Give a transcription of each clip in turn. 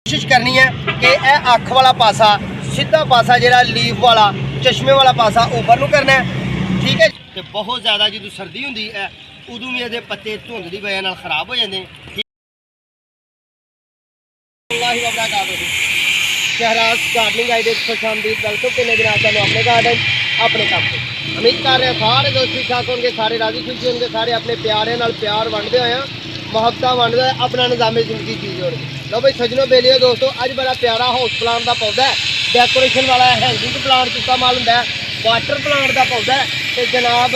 कोशिश करनी है कि यह अख वाला पासा सीधा पासा जिहड़ा लीफ वाला चश्मे वाला पासा ऊपर नूं करना है। ठीक है। तो बहुत ज़्यादा जो सर्दी होंदी है उदों भी ये पत्ते धुंध की वजह खराब हो जाते हैं। शहराज गार्डनिंग आइडिया खुशामदीद, वेलकम करने दिन आज अपने गार्डन अपने काम से उम्मीद कर रहे हैं सारे दोस्त ठीक ठाक होंगे, सारे राजी खुशी होंगे, सारे अपने प्यारे नाल प्यार वंडते हुए मुहब्बत वंडते अपना निज़ामे जिंदगी जी होंगे। लो भाई सजनों बेलियो दोस्तों, अज बड़ा प्यारा हाउस प्लांट का पौधा है, डेकोरेशन वाला हैंगिंग प्लांट का माल होंगे, वाटर प्लांट का पौधा है तो जनाब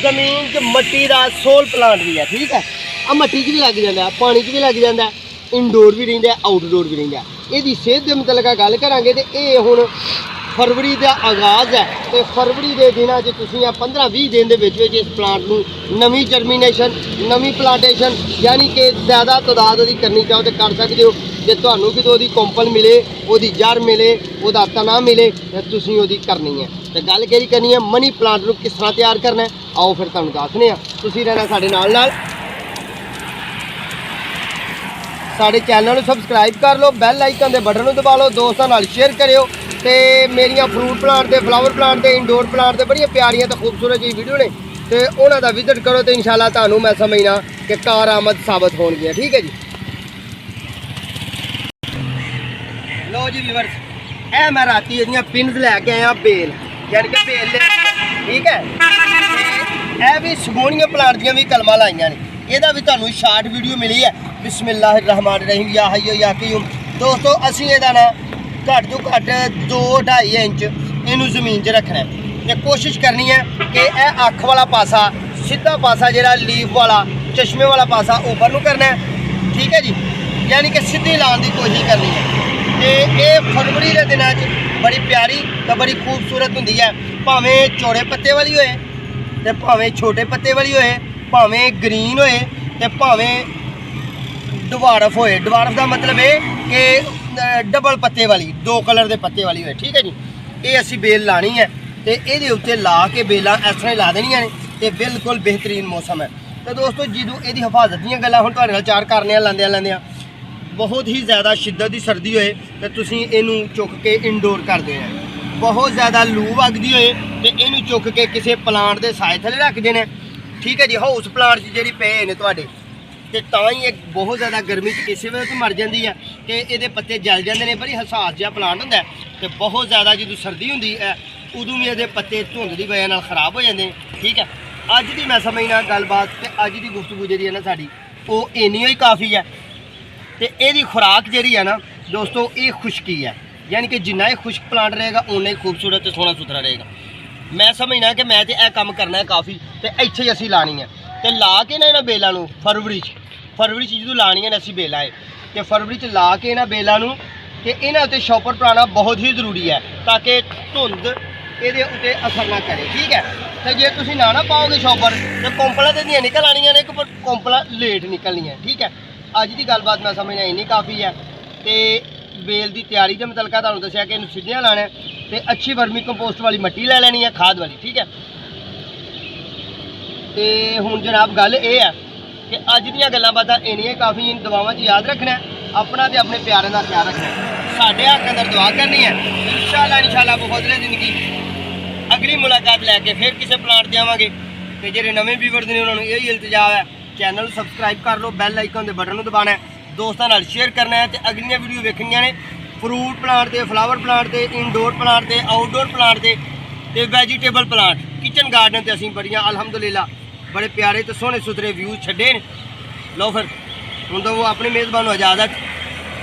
जमीन च मट्टी का सोल प्लांट भी है। ठीक है। अब मट्टी च भी लग जाता है, पानी च भी लग जाता है, इनडोर भी रहिंदा है, आउटडोर भी रहिंदा है। इसकी सेहत के मतलब गल करांगे तो ये हुण फरवरी का आगाज़ है तो फरवरी के दिनों में तुसीं 15-20 दिन के इस प्लांट को नवी जर्मीनेशन नवी प्लांटेशन यानी कि ज़्यादा तादाद की करनी चाहो तो कर सकते हो। जो तुहानूं कितों दी कोंपल मिले, उसकी जड़ मिले, उसका तना मिले तो तुसीं उसदी करनी है। तो गल केहड़ी करनी है, मनी प्लांट को किस तरह तैयार करना है, आओ फिर तुहानूं दसने आ। तुसीं रहना साडे नाल साडे चैनल को सबसक्राइब कर लो, बैल आइकन के बटन दबा लो, दोस्तों नाल शेयर करियो। तो मेरिया फ्रूट प्लांट के फ्लावर प्लांट के इंडोर प्लांट के बड़िया प्यारियां तो खूबसूरत जी वीडियो ने तो उन्हों का विजिट करो तो इंशाल्लाह तुहानूं मैं समझना कि कारआमद साबित होणगियां। ठीक है जी। लो जी व्यूअर्स, ए मैं राती इहदियां पिन्स लैके आया बेल यानी कि बेल ले। ठीक है। यह भी सगोनिया प्लांट दियां भी कलमां लाइयां ने, ਇਹਦਾ भी ਤੁਹਾਨੂੰ शार्ट वीडियो मिली है। बिस्मिल्लाहिर्रहमानिर्रहीम या हय्यो या क़य्यूम। दोस्तों असीं ਇਹਦਾ ना घट तो घट 2-2.5 इंच इनू जमीन च रखना है तो कोशिश करनी है कि यह अख वाला पासा सीधा पासा जिहड़ा लीफ वाला चश्मे वाला पासा ऊपर नूं करना है। ठीक है जी। यानी कि सीधी लाने की कोशिश करनी है। तो ये फरवरी के दिनों बड़ी प्यारी तो बड़ी खूबसूरत होंदी है, भावें चौड़े पत्ते वाली होए तो भावें छोटे पत्ते वाली होए, भावें ग्रीन होए तो भावें डवारफ होए। डवारफ का मतलब है कि डबल पत्ते वाली, 2 कलर के पत्ते वाली होए। ठीक है जी। ये असी बेल लानी है तो ये उत्ते ला के बेलां इस तरह ला देनियां ने तो बिल्कुल बेहतरीन मौसम है। तो दोस्तों जो ये हिफाजत दी गल्लां हुण तुहाडे नाल चार करने लांदियां बहुत ही ज़्यादा शिद्दत की सर्दी होए तो तुसीं इहनूं चुक के इंडोर कर देना है। बहुत ज़्यादा लू वगदी होए तो इहनूं चुक के किसी प्लांट के साए थले रख देना। ठीक है जी। हाउस प्लांट जिहड़ी पे ने तुहाडे तो तां ही बहुत ज़्यादा गर्मी किसी वजह तो मर जाती है कि ये पत्ते जल जाते हैं। बड़ी हसास जिहा प्लांट होंदा है तो बहुत ज़्यादा जो सर्दी होंदी है उदों भी ये पत्ते धुंध की वजह खराब हो जाते हैं। ठीक है। अज की मैं समझना गलबात तो अज की गुफ्तगू जी है ना साड़ी वो इन्नी ही काफ़ी है। तो यदी खुराक जी है ना दोस्तों ये खुश्की है, यानी कि जिन्ना ये खुश्क प्लांट रहेगा उन्ना ही खूबसूरत तो सोहना सुथरा रहेगा। मैं समझना कि मैं तो यह काम करना है काफ़ी तो इत्थे ही असी लानी है तो ला के ना इन्होंने बेलों फरवरी जो लानियां ने असी बेलां तो फरवरी ला के इन्होंने बेलों कि इन्होंने उत्ते शॉपर पाना बहुत ही जरूरी है ताकि धुंध ये उत्ते असर ना करे। ठीक है। तो जे तुसीं ना पाओगे शॉपर तो कोंपलां तो दियां निकल आनियां ने, पर कोंपलां लेट निकलनियां। ठीक है। अज की गलबात मैं समझना इन्नी काफ़ी है। तो बेल की तैयारी के मतलब तुहानूं दस्सिया कि इन्हूं सीधियां लाना है तो अच्छी वर्मी कंपोस्ट वाली मिट्टी लै लैनी है, खाद वाली। ठीक है। तो हुण जनाब गल ये है कि अज दी गल्लां बातां इन्नियां काफ़ी दुआवां च याद रखना है, अपना तो अपने प्यारे का ख्याल रखना है, साढ़े हक अंदर दुआ करनी है। इंशाअल्लाह बदले जिंदगी अगली मुलाकात लैके फिर किसी प्लांट जावांगे। तो जो नवे व्यूअर्स ने उन्होंने यही इल्तजा है चैनल सब्सक्राइब कर लो, बैल आइकन के बटन दबाना है, दोस्तों नाल शेयर करना है तो अगलियां वीडियो वेखनियां ने फ्रूट प्लांट के, फ्लावर प्लांट के, इनडोर प्लांट के, आउटडोर प्लांट के तो वैजीटेबल प्लांट किचन गार्डन से असीं बड़ियां अल्हम्दुलिल्लाह बड़े प्यारे तो सोहने सुथरे व्यूज छड्डे ने। लो फिर हुण तो वो अपने मेज़बान को इजाज़त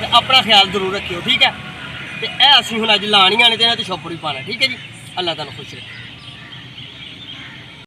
तो अपना ख्याल जरूर रखियो। ठीक है। तो यह असीं हुण अज लानियां ने तो इन्हां ते शॉपर भी पाना। ठीक है जी। अल्लाह तुहानूं खुश रखे।